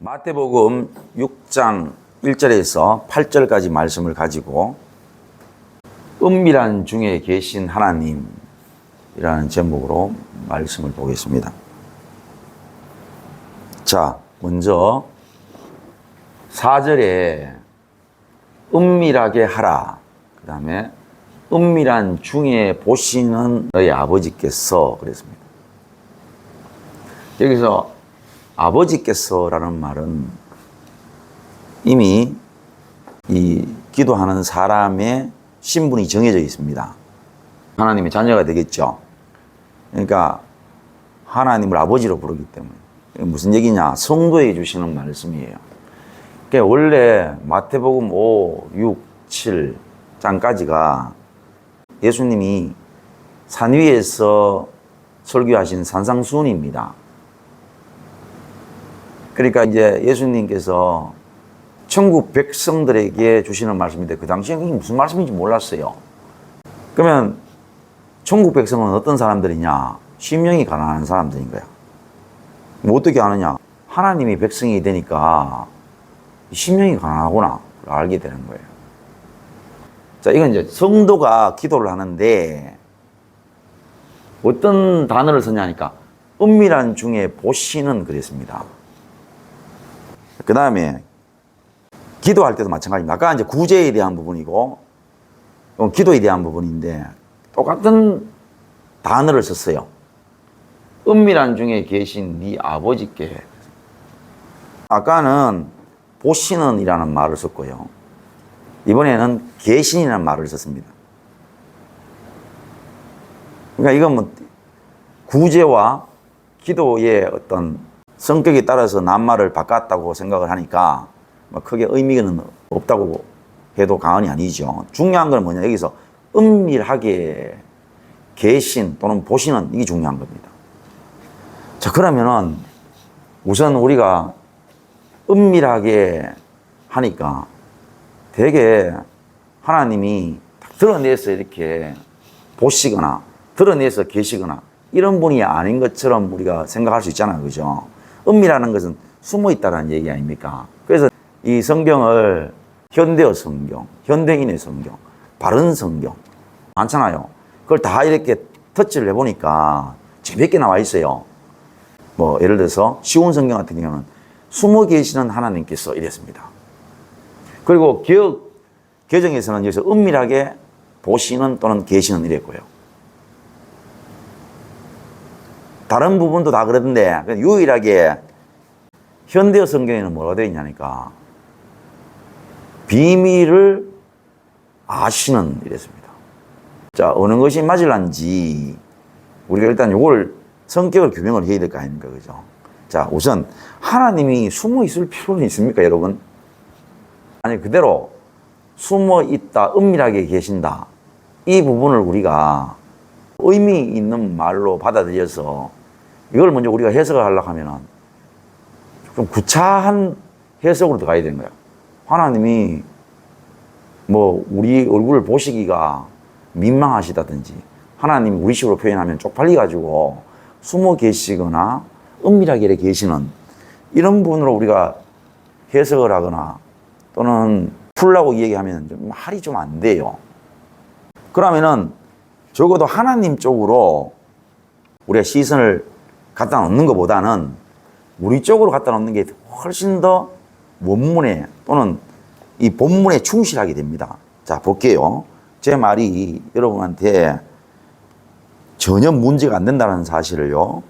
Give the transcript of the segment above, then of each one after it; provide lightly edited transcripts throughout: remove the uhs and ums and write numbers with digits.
마태복음 6장 1절에서 8절까지 말씀을 가지고 은밀한 중에 계신 하나님이라는 제목으로 말씀을 보겠습니다. 자, 먼저 4절에 은밀하게 하라. 그 다음에 은밀한 중에 보시는 너희 아버지께서 그랬습니다. 여기서 아버지께서라는 말은 이미 이 기도하는 사람의 신분이 정해져 있습니다. 하나님의 자녀가 되겠죠. 그러니까 하나님을 아버지로 부르기 때문에. 무슨 얘기냐? 성도에 주시는 말씀이에요. 그러니까 원래 마태복음 5, 6, 7장까지가 예수님이 산 위에서 설교하신 산상수훈입니다. 그러니까 이제 예수님께서 천국 백성들에게 주시는 말씀인데 그 당시에 그게 무슨 말씀인지 몰랐어요. 그러면 천국 백성은 어떤 사람들이냐? 심령이 가난한 사람들인 거야. 뭐 어떻게 아느냐? 하나님이 백성이 되니까 심령이 가난하구나 알게 되는 거예요. 자, 이건 이제 성도가 기도를 하는데 어떤 단어를 쓰냐니까 은밀한 중에 보시는 그랬습니다. 그 다음에 기도할 때도 마찬가지입니다. 아까 이제 구제에 대한 부분이고 기도에 대한 부분인데 똑같은 단어를 썼어요. 은밀한 중에 계신 네 아버지께. 아까는 보시는 이라는 말을 썼고요. 이번에는 계신이라는 말을 썼습니다. 그러니까 이건 뭐 구제와 기도의 어떤 성격에 따라서 낱말을 바꿨다고 생각을 하니까 크게 의미는 없다고 해도 과언이 아니죠. 중요한 건 뭐냐? 여기서 은밀하게 계신 또는 보시는 이게 중요한 겁니다. 자, 그러면은 우선 우리가 은밀하게 하니까 되게 하나님이 드러내서 이렇게 보시거나 드러내서 계시거나 이런 분이 아닌 것처럼 우리가 생각할 수 있잖아요. 그죠? 은밀하는 것은 숨어 있다는 얘기 아닙니까? 그래서 이 성경을 현대어 성경, 현대인의 성경, 바른 성경 많잖아요. 그걸 다 이렇게 터치를 해보니까 재밌게 나와 있어요. 뭐 예를 들어서 쉬운 성경 같은 경우는 숨어 계시는 하나님께서 이랬습니다. 그리고 개역 개정에서는 여기서 은밀하게 보시는 또는 계시는 이랬고요. 다른 부분도 다 그러던데 유일하게 현대어 성경에는 뭐가 되어 있냐니까 비밀을 아시는 이랬습니다. 자, 어느 것이 맞을런지 우리가 일단 이걸 성격을 규명을 해야 될 거 아닙니까? 그죠? 자, 우선 하나님이 숨어 있을 필요는 있습니까, 여러분? 아니, 그대로 숨어 있다, 은밀하게 계신다. 이 부분을 우리가 의미 있는 말로 받아들여서 이걸 먼저 우리가 해석을 하려고 하면은 좀 구차한 해석으로 들어가야 되는 거야. 하나님이 뭐 우리 얼굴을 보시기가 민망하시다든지 하나님 우리 식으로 표현하면 쪽팔려가지고 숨어 계시거나 은밀하게 이렇게 계시는 이런 분으로 우리가 해석을 하거나 또는 풀라고 얘기하면 좀 할이 좀 안 돼요. 그러면은 적어도 하나님 쪽으로 우리가 시선을 갖다 놓는 것보다는 우리 쪽으로 갖다 놓는 게 훨씬 더 원문에 또는 이 본문에 충실하게 됩니다. 자, 볼게요. 제 말이 여러분한테 전혀 문제가 안 된다는 사실을요,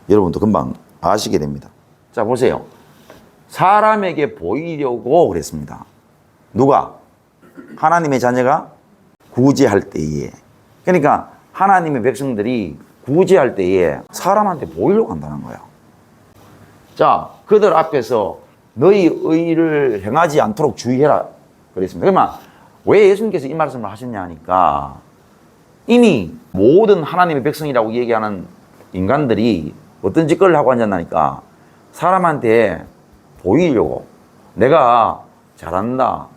여러분도 금방 아시게 됩니다. 자, 보세요. 사람에게 보이려고 그랬습니다. 누가? 하나님의 자녀가 구제할 때에. 그러니까 하나님의 백성들이 구제할 때에 사람한테 보이려고 한다는 거예요. 자, 그들 앞에서 너희 의를 행하지 않도록 주의해라 그랬습니다. 그러면 왜 예수님께서 이 말씀을 하셨냐 하니까 이미 모든 하나님의 백성이라고 얘기하는 인간들이 어떤 짓거리를 하고 앉았나니까 사람한테 보이려고 내가 잘한다,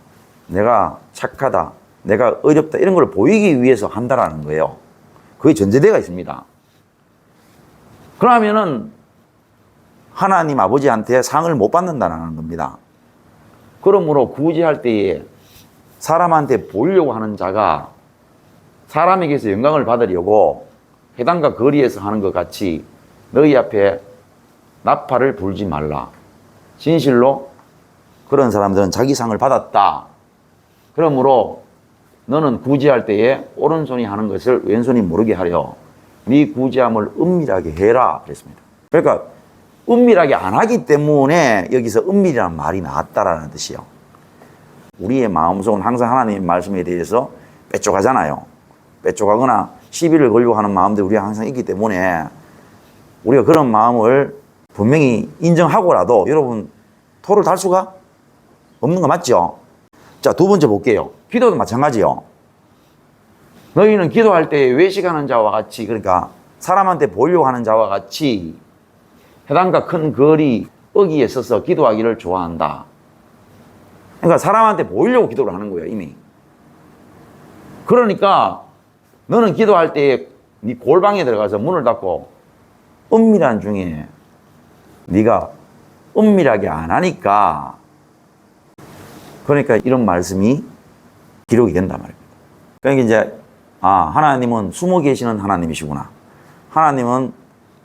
내가 착하다, 내가 어렵다 이런 걸 보이기 위해서 한다라는 거예요. 그게 전제되어 있습니다. 그러면은 하나님 아버지한테 상을 못 받는다는 겁니다. 그러므로 구제할 때에 사람한테 보이려고 하는 자가 사람에게서 영광을 받으려고 회당과 거리에서 하는 것 같이 너희 앞에 나팔을 불지 말라. 진실로 그런 사람들은 자기 상을 받았다. 그러므로 너는 구제할 때에 오른손이 하는 것을 왼손이 모르게 하려 네 구제함을 은밀하게 해라 그랬습니다. 그러니까 은밀하게 안 하기 때문에 여기서 은밀이라는 말이 나왔다라는 뜻이요. 우리의 마음속은 항상 하나님의 말씀에 대해서 빼쪽하잖아요. 빼쪽하거나 시비를 걸려고 하는 마음들이 우리가 항상 있기 때문에 우리가 그런 마음을 분명히 인정하고라도 여러분 토를 달 수가 없는 거 맞죠? 자, 두 번째 볼게요. 기도도 마찬가지요. 너희는 기도할 때 외식하는 자와 같이, 그러니까 사람한테 보이려고 하는 자와 같이 회당과 큰 거리 어귀에 서서 기도하기를 좋아한다. 그러니까 사람한테 보이려고 기도를 하는 거예요, 이미. 그러니까 너는 기도할 때 네 골방에 들어가서 문을 닫고 은밀한 중에 네가 은밀하게 안 하니까 그러니까 이런 말씀이 기록이 된단 말입니다. 그러니까 이제 하나님은 숨어 계시는 하나님이시구나. 하나님은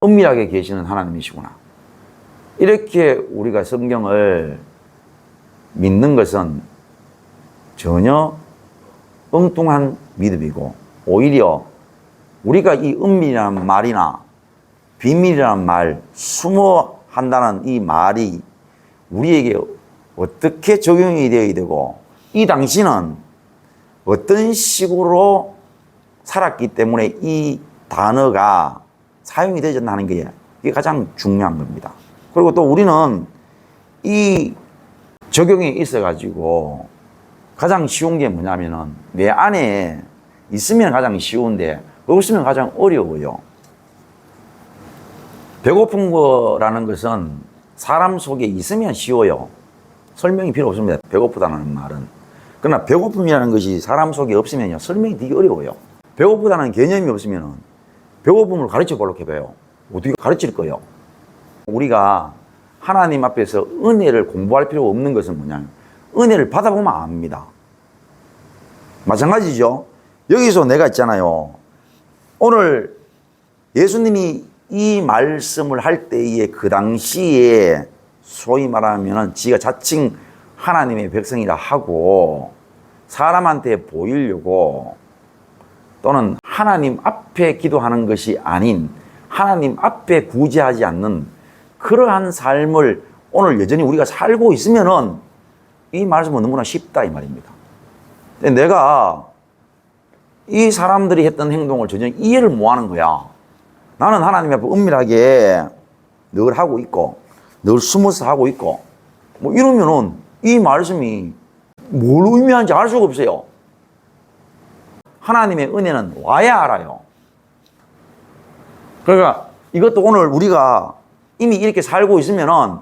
은밀하게 계시는 하나님이시구나. 이렇게 우리가 성경을 믿는 것은 전혀 엉뚱한 믿음이고 오히려 우리가 이 은밀이라는 말이나 비밀이라는 말, 숨어 한다는 이 말이 우리에게 어떻게 적용이 되어야 되고 이 당시는 어떤 식으로 살았기 때문에 이 단어가 사용이 되지 않는 게 이게 가장 중요한 겁니다. 그리고 또 우리는 이 적용이 있어가지고 가장 쉬운 게 뭐냐면은 내 안에 있으면 가장 쉬운데 없으면 가장 어려워요. 배고픈 거라는 것은 사람 속에 있으면 쉬워요. 설명이 필요 없습니다. 배고프다는 말은. 그러나 배고픔이라는 것이 사람 속에 없으면요, 설명이 되게 어려워요. 배고프다는 개념이 없으면 배고픔을 가르쳐 보려고 해봐요. 어떻게 가르칠 거예요? 우리가 하나님 앞에서 은혜를 공부할 필요가 없는 것은 뭐냐면 은혜를 받아보면 압니다. 마찬가지죠. 여기서 내가 있잖아요. 오늘 예수님이 이 말씀을 할 때에 그 당시에 소위 말하면 지가 자칭 하나님의 백성이라 하고 사람한테 보이려고 또는 하나님 앞에 기도하는 것이 아닌 하나님 앞에 구제하지 않는 그러한 삶을 오늘 여전히 우리가 살고 있으면은 이 말씀은 너무나 쉽다 이 말입니다. 내가 이 사람들이 했던 행동을 전혀 이해를 못하는 거야. 나는 하나님 앞에 은밀하게 늘 하고 있고 늘 숨어서 하고 있고 뭐 이러면은 이 말씀이 뭘 의미하는지 알 수가 없어요. 하나님의 은혜는 와야 알아요. 그러니까 이것도 오늘 우리가 이미 이렇게 살고 있으면은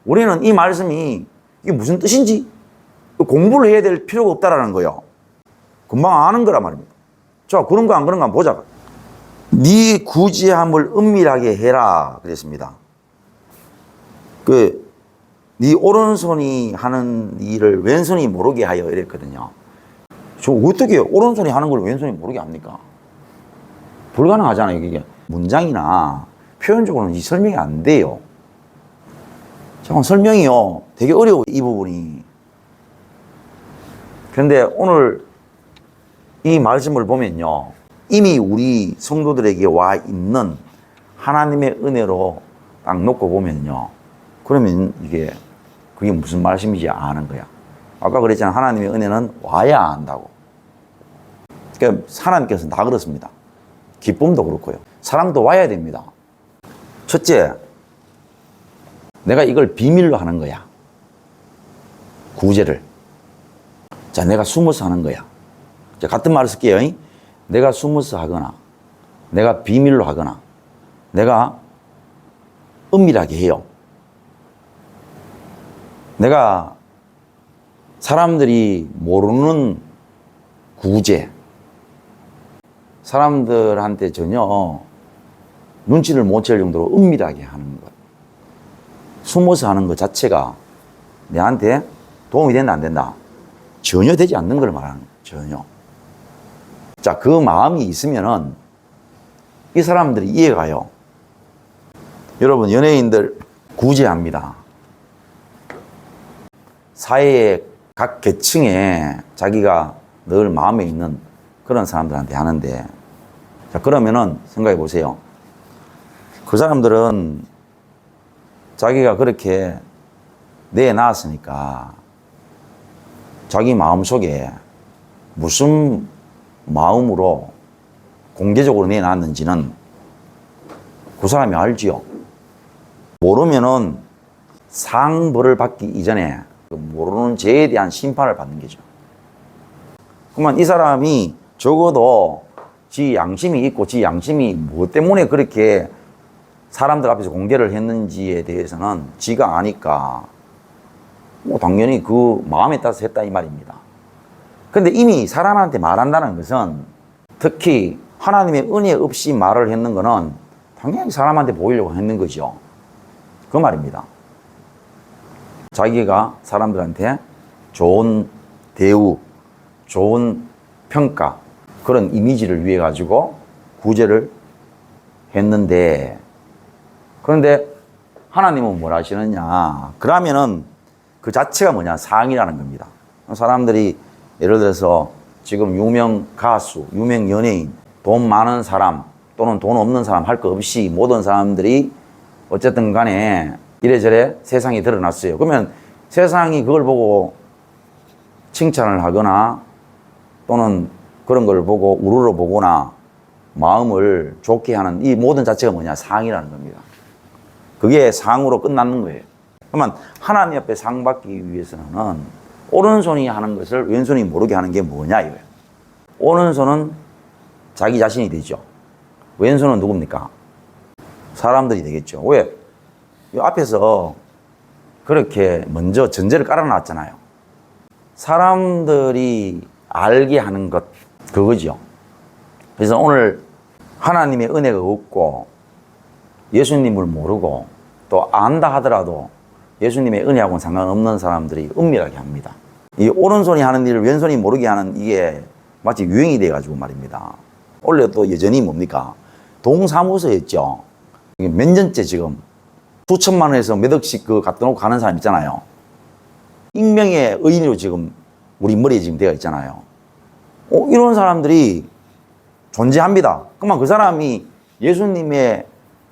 우리는 이 말씀이 이게 무슨 뜻인지 공부를 해야 될 필요가 없다라는 거예요. 금방 아는 거란 말입니다. 자, 그런가 안 그런가 보자. 네 구제함을 은밀하게 해라 그랬습니다. 네 오른손이 하는 일을 왼손이 모르게 하여 이랬거든요. 저 어떻게 오른손이 하는 걸 왼손이 모르게 합니까? 불가능하잖아요. 이게 문장이나 표현적으로는 이 설명이 안 돼요. 잠깐 설명이요. 되게 어려워 이 부분이. 그런데 오늘 이 말씀을 보면요. 이미 우리 성도들에게 와 있는 하나님의 은혜로 딱 놓고 보면요. 그러면 그게 무슨 말씀인지 아는 거야. 아까 그랬잖아. 하나님의 은혜는 와야 한다고. 그러니까 하나님께서는 다 그렇습니다. 기쁨도 그렇고요. 사랑도 와야 됩니다. 첫째, 내가 이걸 비밀로 하는 거야. 구제를. 자, 내가 숨어서 하는 거야. 자, 같은 말을 쓸게요. 내가 숨어서 하거나, 내가 비밀로 하거나, 내가 은밀하게 해요. 내가 사람들이 모르는 구제, 사람들한테 전혀 눈치를 못 챌 정도로 은밀하게 하는 것. 숨어서 하는 것 자체가 내한테 도움이 된다, 안 된다? 전혀 되지 않는 걸 말하는 거예요. 전혀. 자, 그 마음이 있으면은 이 사람들이 이해가요. 여러분, 연예인들 구제합니다. 사회의 각 계층에 자기가 늘 마음에 있는 그런 사람들한테 하는데, 자, 그러면은 생각해 보세요. 그 사람들은 자기가 그렇게 내놨으니까 자기 마음 속에 무슨 마음으로 공개적으로 내놨는지는 그 사람이 알지요. 모르면은 상벌을 받기 이전에 그 모르는 죄에 대한 심판을 받는 거죠. 그러면 이 사람이 적어도 지 양심이 있고 지 양심이 뭐 때문에 그렇게 사람들 앞에서 공개를 했는지에 대해서는 지가 아니까 뭐 당연히 그 마음에 따라서 했다 이 말입니다. 근데 이미 사람한테 말한다는 것은 특히 하나님의 은혜 없이 말을 했는 거는 당연히 사람한테 보이려고 했는 거죠. 그 말입니다. 자기가 사람들한테 좋은 대우, 좋은 평가, 그런 이미지를 위해 가지고 구제를 했는데, 그런데 하나님은 뭘 하시느냐? 그러면은 그 자체가 뭐냐? 상이라는 겁니다. 사람들이 예를 들어서 지금 유명 가수, 유명 연예인, 돈 많은 사람 또는 돈 없는 사람 할 거 없이 모든 사람들이 어쨌든 간에 이래저래 세상에 드러났어요. 그러면 세상이 그걸 보고 칭찬을 하거나 또는 그런 걸 보고 우러러 보거나 마음을 좋게 하는 이 모든 자체가 뭐냐? 상이라는 겁니다. 그게 상으로 끝나는 거예요. 그러면 하나님 앞에 상 받기 위해서는 오른손이 하는 것을 왼손이 모르게 하는 게 뭐냐 이거예요. 오른손은 자기 자신이 되죠. 왼손은 누굽니까? 사람들이 되겠죠. 왜? 이 앞에서 그렇게 먼저 전제를 깔아놨잖아요. 사람들이 알게 하는 것, 그거죠. 그래서 오늘 하나님의 은혜가 없고 예수님을 모르고 또 안다 하더라도 예수님의 은혜하고는 상관없는 사람들이 은밀하게 합니다. 이 오른손이 하는 일을 왼손이 모르게 하는 이게 마치 유행이 돼가지고 말입니다. 원래 또 여전히 뭡니까? 동사무소였죠. 몇 년째 지금 수천만 원에서 몇 억씩 그 갖다 놓고 가는 사람 있잖아요. 익명의 의인으로 지금 우리 머리에 지금 되어 있잖아요. 이런 사람들이 존재합니다. 그러면 그 사람이 예수님의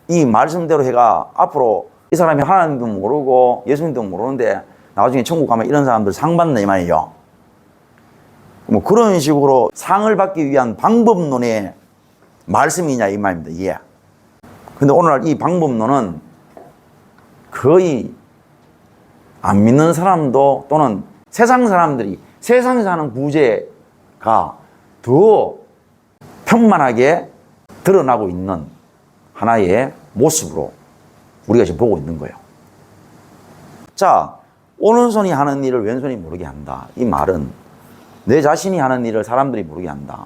이 말씀대로 해가 앞으로 이 사람이 하나님도 모르고 예수님도 모르는데 나중에 천국 가면 이런 사람들 상 받는다 이 말이죠. 뭐 그런 식으로 상을 받기 위한 방법론의 말씀이냐 이 말입니다. 예. 근데 오늘날 이 방법론은 거의 안 믿는 사람도 또는 세상 사람들이 세상에서 하는 구제가 더 편만하게 드러나고 있는 하나의 모습으로 우리가 지금 보고 있는 거예요. 자, 오른손이 하는 일을 왼손이 모르게 한다. 이 말은 내 자신이 하는 일을 사람들이 모르게 한다.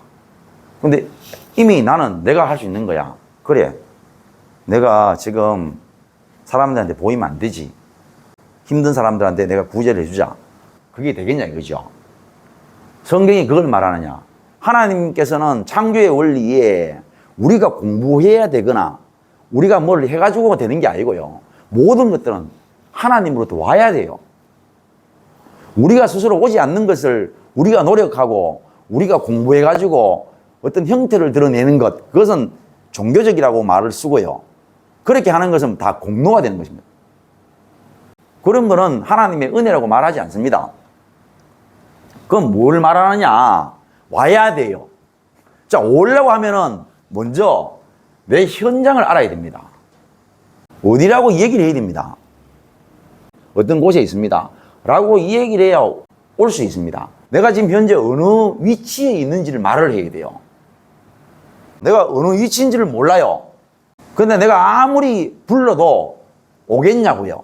근데 이미 나는 내가 할 수 있는 거야. 그래. 내가 지금 사람들한테 보이면 안 되지. 힘든 사람들한테 내가 구제를 해주자. 그게 되겠냐 이거죠. 성경이 그걸 말하느냐. 하나님께서는 창조의 원리에 우리가 공부해야 되거나 우리가 뭘 해가지고 되는 게 아니고요. 모든 것들은 하나님으로부터 와야 돼요. 우리가 스스로 오지 않는 것을 우리가 노력하고 우리가 공부해가지고 어떤 형태를 드러내는 것, 그것은 종교적이라고 말을 쓰고요. 그렇게 하는 것은 다 공로가 되는 것입니다. 그런 거는 하나님의 은혜라고 말하지 않습니다. 그건 뭘 말하느냐? 와야 돼요. 자, 오려고 하면은 먼저 내 현장을 알아야 됩니다. 어디라고 얘기를 해야 됩니다. 어떤 곳에 있습니다. 라고 이 얘기를 해야 올 수 있습니다. 내가 지금 현재 어느 위치에 있는지를 말을 해야 돼요. 내가 어느 위치인지를 몰라요. 근데 내가 아무리 불러도 오겠냐고요.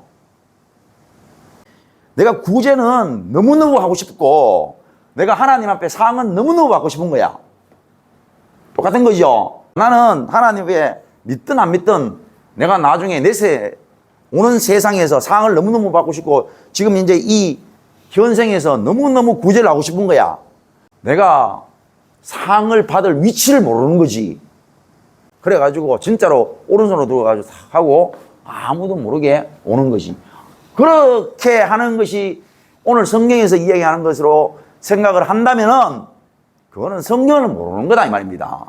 내가 구제는 너무너무 하고 싶고 내가 하나님 앞에 상은 너무너무 받고 싶은 거야. 똑같은 거죠. 나는 하나님 앞에 믿든 안 믿든 내가 나중에 내세 오는 세상에서 상을 너무너무 받고 싶고 지금 이제 이 현생에서 너무너무 구제를 하고 싶은 거야. 내가 상을 받을 위치를 모르는 거지. 그래가지고 진짜로 오른손으로 들어가지고 하고 아무도 모르게 오는 것이. 그렇게 하는 것이 오늘 성경에서 이야기하는 것으로 생각을 한다면은 그거는 성경을 모르는 거다 이 말입니다.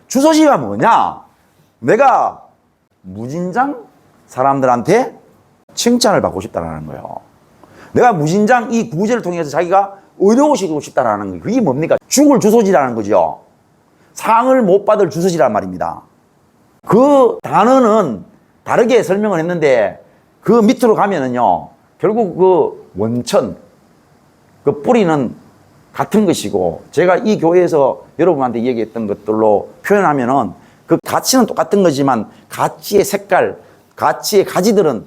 주소지가 뭐냐? 내가 무진장 사람들한테 칭찬을 받고 싶다라는 거예요. 내가 무진장 이 구제를 통해서 자기가 의로우시고 싶다라는 거예요. 그게 뭡니까? 죽을 주소지라는 거죠. 상을 못 받을 주소지란 말입니다. 그 단어는 다르게 설명을 했는데 그 밑으로 가면은요, 결국 그 원천, 그 뿌리는 같은 것이고, 제가 이 교회에서 여러분한테 얘기했던 것들로 표현하면은 그 가치는 똑같은 거지만 가치의 색깔, 가치의 가지들은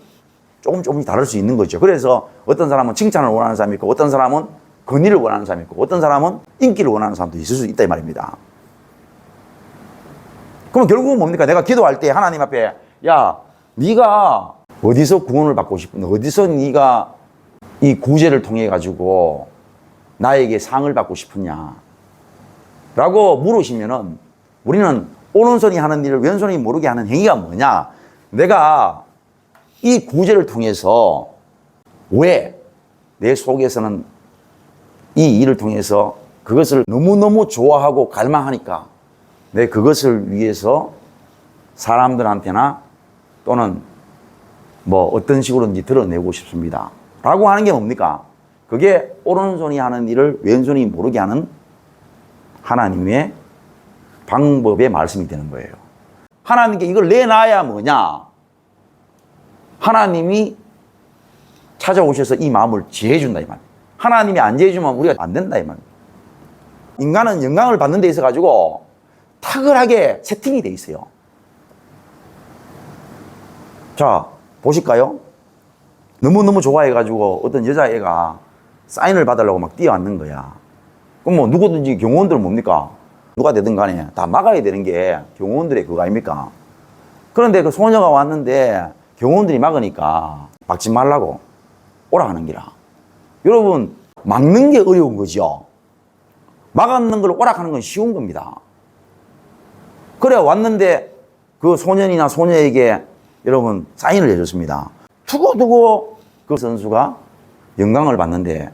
조금씩 다를 수 있는 거죠. 그래서 어떤 사람은 칭찬을 원하는 사람이 있고, 어떤 사람은 권위를 원하는 사람이 있고, 어떤 사람은 인기를 원하는 사람도 있을 수 있다 이 말입니다. 그럼 결국은 뭡니까? 내가 기도할 때 하나님 앞에, 야, 네가 어디서 구원을 받고 싶은데, 어디서 네가 이 구제를 통해 가지고 나에게 상을 받고 싶으냐 라고 물으시면은 우리는 오른손이 하는 일을 왼손이 모르게 하는 행위가 뭐냐? 내가 이 구제를 통해서 왜 내 속에서는 이 일을 통해서 그것을 너무너무 좋아하고 갈망하니까 내 그것을 위해서 사람들한테나 또는 뭐 어떤 식으로든지 드러내고 싶습니다 라고 하는 게 뭡니까? 그게 오른손이 하는 일을 왼손이 모르게 하는 하나님의 방법의 말씀이 되는 거예요. 하나님께 이걸 내놔야 뭐냐? 하나님이 찾아오셔서 이 마음을 지혜해준다 이 말. 하나님이 안 지혜해주면 우리가 안 된다 이 말. 인간은 영광을 받는 데 있어가지고 탁월하게 세팅이 돼 있어요. 자, 보실까요? 너무너무 좋아해가지고 어떤 여자애가 사인을 받으려고 막 뛰어앉는 거야. 그럼 뭐 누구든지 경호원들은 뭡니까? 누가 되든 간에 다 막아야 되는 게 경호원들의 그거 아닙니까? 그런데 그 소녀가 왔는데 경호원들이 막으니까 막지 말라고 오라 하는 기라. 여러분, 막는 게 어려운 거죠. 막는 걸 오락하는 건 쉬운 겁니다. 그래 왔는데 그 소년이나 소녀에게 여러분 사인을 해줬습니다. 두고두고 그 선수가 영광을 받는데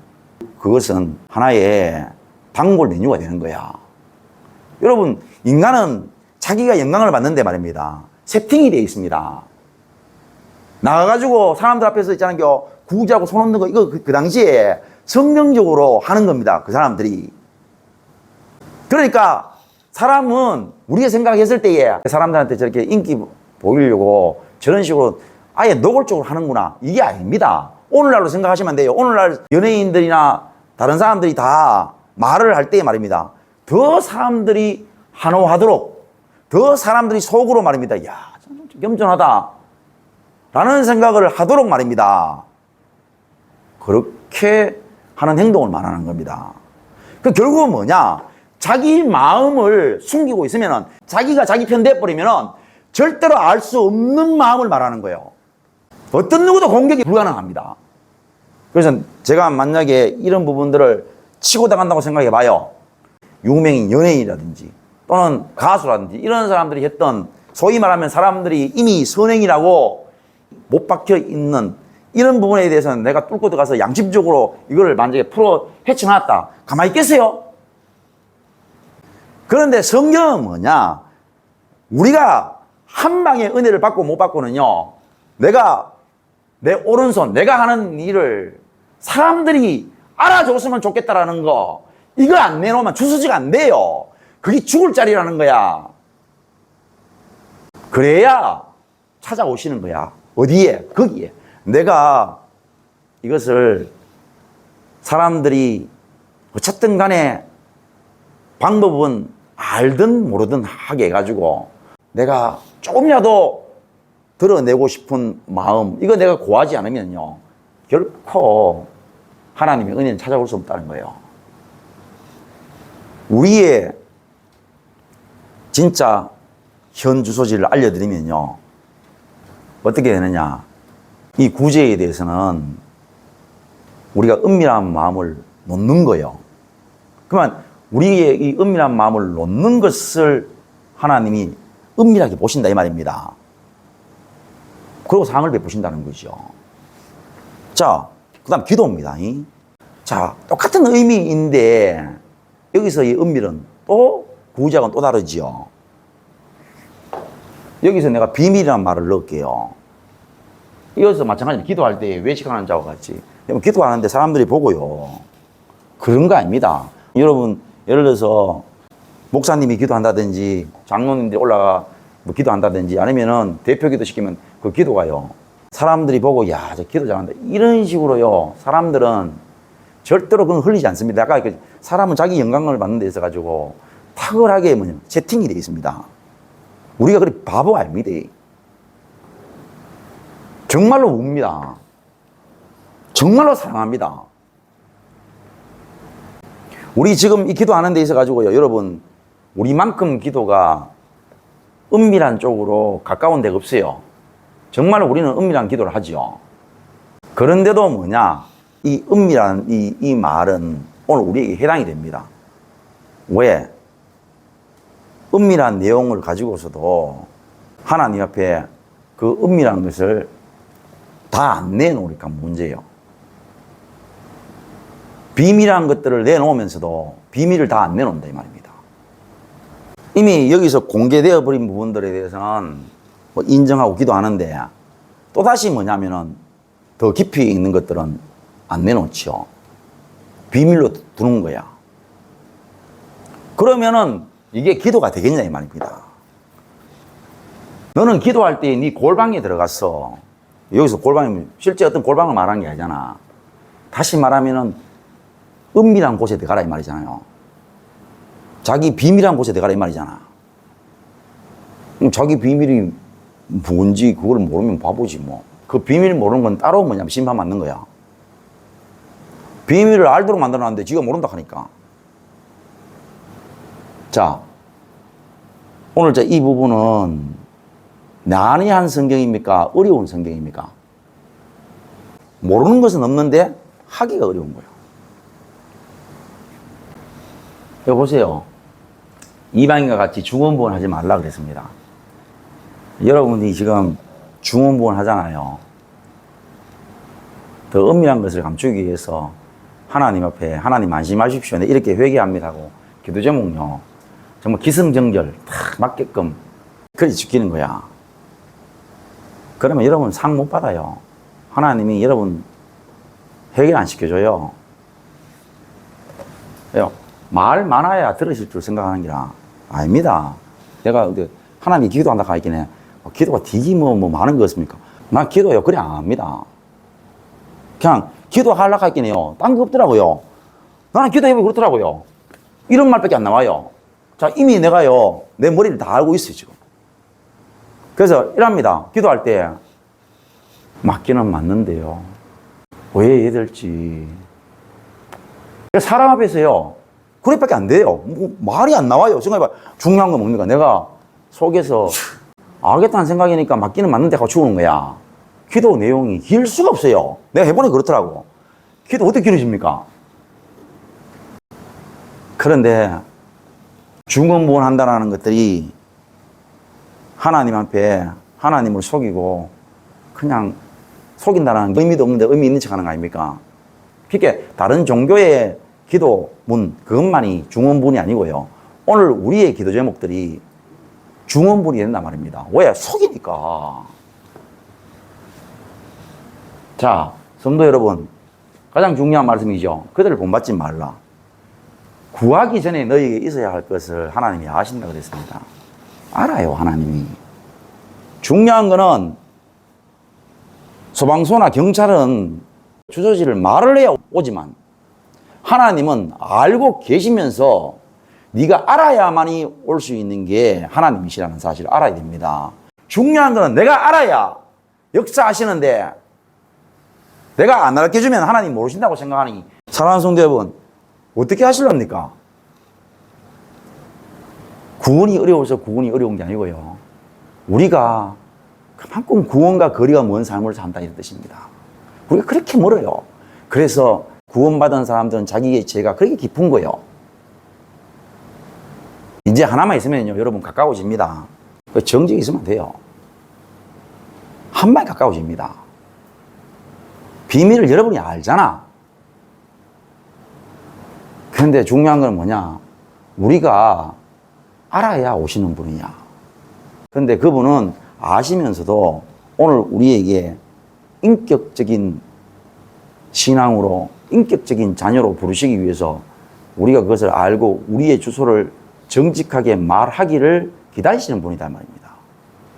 그것은 하나의 단골 메뉴가 되는 거야. 여러분, 인간은 자기가 영광을 받는데 말입니다. 세팅이 되어 있습니다. 나가가지고 사람들 앞에서 있잖아요. 구구지하고 손 얹는 거, 이거 그 당시에 성경적으로 하는 겁니다. 그 사람들이. 그러니까 사람은 우리가 생각했을 때에 사람들한테 저렇게 인기 보이려고 저런 식으로 아예 노골적으로 하는구나. 이게 아닙니다. 오늘날로 생각하시면 돼요. 오늘날 연예인들이나 다른 사람들이 다 말을 할 때 말입니다. 더 사람들이 환호하도록, 더 사람들이 속으로 말입니다. 야, 좀 겸손하다 라는 생각을 하도록 말입니다. 그렇게 하는 행동을 말하는 겁니다. 그 결국은 뭐냐? 자기 마음을 숨기고 있으면, 자기가 자기 편 돼버리면 절대로 알 수 없는 마음을 말하는 거예요. 어떤 누구도 공격이 불가능합니다. 그래서 제가 만약에 이런 부분들을 치고 나간다고 생각해 봐요. 유명인 연예인이라든지 또는 가수라든지 이런 사람들이 했던, 소위 말하면 사람들이 이미 선행이라고 못 박혀 있는 이런 부분에 대해서는 내가 뚫고 들어가서 양심적으로 이거를 만약에 풀어 헤쳐놨다. 가만히 있겠어요? 그런데 성경은 뭐냐? 우리가 한 방의 은혜를 받고 못 받고는요, 내가 내 오른손, 내가 하는 일을 사람들이 알아줬으면 좋겠다라는 거, 이거 안 내놓으면 주소지가 안 돼요. 그게 죽을 자리라는 거야. 그래야 찾아오시는 거야. 어디에? 거기에. 내가 이것을 사람들이 어쨌든 간에 방법은 알든 모르든 하게 해가지고 내가 조금이라도 드러내고 싶은 마음, 이거 내가 고하지 않으면요, 결코 하나님의 은혜는 찾아올 수 없다는 거예요. 우리의 진짜 현 주소지를 알려드리면요, 어떻게 되느냐. 이 구제에 대해서는 우리가 은밀한 마음을 놓는 거예요. 그러면 우리의 이 은밀한 마음을 놓는 것을 하나님이 은밀하게 보신다 이 말입니다. 그리고 상을 베푸신다는 거죠. 자, 그 다음 기도입니다. 자, 똑같은 의미인데 여기서 이 은밀은 또 구제하고는 또 다르지요. 여기서 내가 비밀이라는 말을 넣을게요. 이어서 마찬가지로 기도할 때 외식하는 자와 같이 기도하는데 사람들이 보고요. 그런 거 아닙니다. 여러분 예를 들어서 목사님이 기도한다든지 장로님들이 올라가 뭐 기도한다든지 아니면은 대표 기도 시키면 그 기도가요. 사람들이 보고 야, 저 기도 잘한다. 이런 식으로요. 사람들은 절대로 그건 흘리지 않습니다. 아까 사람은 자기 영광을 받는 데 있어 가지고 탁월하게 세팅이 되어 있습니다. 우리가 그리 바보가 아닙니다. 정말로 웁니다. 정말로 사랑합니다. 우리 지금 이 기도하는 데 있어 가지고요. 여러분, 우리만큼 기도가 은밀한 쪽으로 가까운 데가 없어요. 정말로 우리는 은밀한 기도를 하죠. 그런데도 뭐냐? 이 은밀한 이 말은 오늘 우리에게 해당이 됩니다. 왜? 은밀한 내용을 가지고서도 하나님 앞에 그 은밀한 것을 다 안 내놓으니까 문제예요. 비밀한 것들을 내놓으면서도 비밀을 다 안 내놓는다 이 말입니다. 이미 여기서 공개되어 버린 부분들에 대해서는 뭐 인정하고 기도하는데 또다시 뭐냐면은 더 깊이 있는 것들은 안 내놓죠. 비밀로 두는 거야. 그러면은 이게 기도가 되겠냐 이 말입니다. 너는 기도할 때 네 골방에 들어갔어. 여기서 골방이 실제 어떤 골방을 말하는 게 아니잖아. 다시 말하면은 은밀한 곳에 들어가라 이 말이잖아요. 자기 비밀한 곳에 들어가라 이 말이잖아. 그럼 자기 비밀이 뭔지 그걸 모르면 바보지 뭐. 그 비밀 모르는 건 따로 뭐냐면 심판 받는 거야. 비밀을 알도록 만들어놨는데 지가 모른다 하니까. 자, 오늘 이 부분은 난해한 성경입니까? 어려운 성경입니까? 모르는 것은 없는데 하기가 어려운 거예요. 여기 보세요. 이방인과 같이 중언부언 하지 말라 그랬습니다. 여러분이 지금 중언부언 하잖아요. 더 은밀한 것을 감추기 위해서 하나님 앞에 하나님 안심하십시오. 이렇게 회개합니다 하고 기도 제목요. 정말 기승전결 딱 맞게끔 그렇게 지키는 거야. 그러면 여러분 상 못 받아요. 하나님이 여러분 해결 안 시켜줘요. 왜요? 말 많아야 들으실 줄 생각하는 게라 아닙니다. 내가 하나님이 기도한다고 하긴 해. 기도가 되게 뭐 많은 거 없습니까? 난 기도요. 그래 안 합니다. 그냥 기도하려고 하긴 해요. 딴 거 없더라고요. 나는 기도해보고 그렇더라고요. 이런 말밖에 안 나와요. 자, 이미 내가요, 내 머리를 다 알고 있어요, 지금. 그래서 이랍니다. 기도할 때, 맞기는 맞는데요. 왜 해야 될지. 사람 앞에서요, 그래밖에 안 돼요. 뭐, 말이 안 나와요. 생각해봐. 중요한 건 뭡니까? 내가 속에서 알겠다는 생각이니까 맞기는 맞는데 하고 죽는 거야. 기도 내용이 길 수가 없어요. 내가 해보니 그렇더라고. 기도 어떻게 길어집니까? 그런데 중언부언 한다는 것들이 하나님 앞에 하나님을 속이고 그냥 속인다는 의미도 없는데 의미 있는 척 하는 거 아닙니까? 그러니까 다른 종교의 기도문 그것만이 중언부언이 아니고요. 오늘 우리의 기도 제목들이 중언부언이 된단 말입니다. 왜? 속이니까. 자, 성도 여러분, 가장 중요한 말씀이죠. 그들을 본받지 말라. 구하기 전에 너희에게 있어야 할 것을 하나님이 아신다 그랬습니다. 알아요, 하나님이. 중요한 거는 소방서나 경찰은 주소지를 말을 해야 오지만 하나님은 알고 계시면서 네가 알아야만이 올 수 있는 게 하나님이시라는 사실을 알아야 됩니다. 중요한 거는 내가 알아야 역사하시는데 내가 안 알려주면 하나님 모르신다고 생각하니 사랑하는 성도 여러분, 어떻게 하실랍니까? 구원이 어려워서 구원이 어려운 게 아니고요. 우리가 그만큼 구원과 거리가 먼 삶을 산다 이런 뜻입니다. 우리가 그렇게 멀어요. 그래서 구원받은 사람들은 자기의 죄가 그렇게 깊은 거예요. 이제 하나만 있으면요, 여러분 가까워집니다. 정직이 있으면 돼요. 한 발 가까워집니다. 비밀을 여러분이 알잖아. 그런데 중요한 건 뭐냐? 우리가 알아야 오시는 분이냐. 그런데 그분은 아시면서도 오늘 우리에게 인격적인 신앙으로, 인격적인 자녀로 부르시기 위해서 우리가 그것을 알고 우리의 주소를 정직하게 말하기를 기다리시는 분이다 말입니다.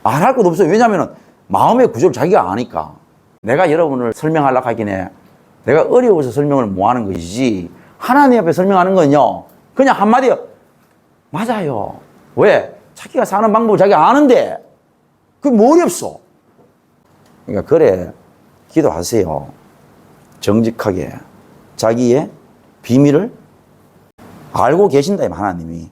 말할 것도 없어요. 왜냐하면 마음의 구조를 자기가 아니까. 내가 여러분을 설명하려고 하기에 내가 어려워서 설명을 못 하는 것이지, 하나님 앞에 설명하는 건요, 그냥 한마디요. 맞아요. 왜? 자기가 사는 방법을 자기가 아는데 그게 뭐 어렵소? 그러니까 그래, 기도하세요. 정직하게 자기의 비밀을 알고 계신다, 하나님이.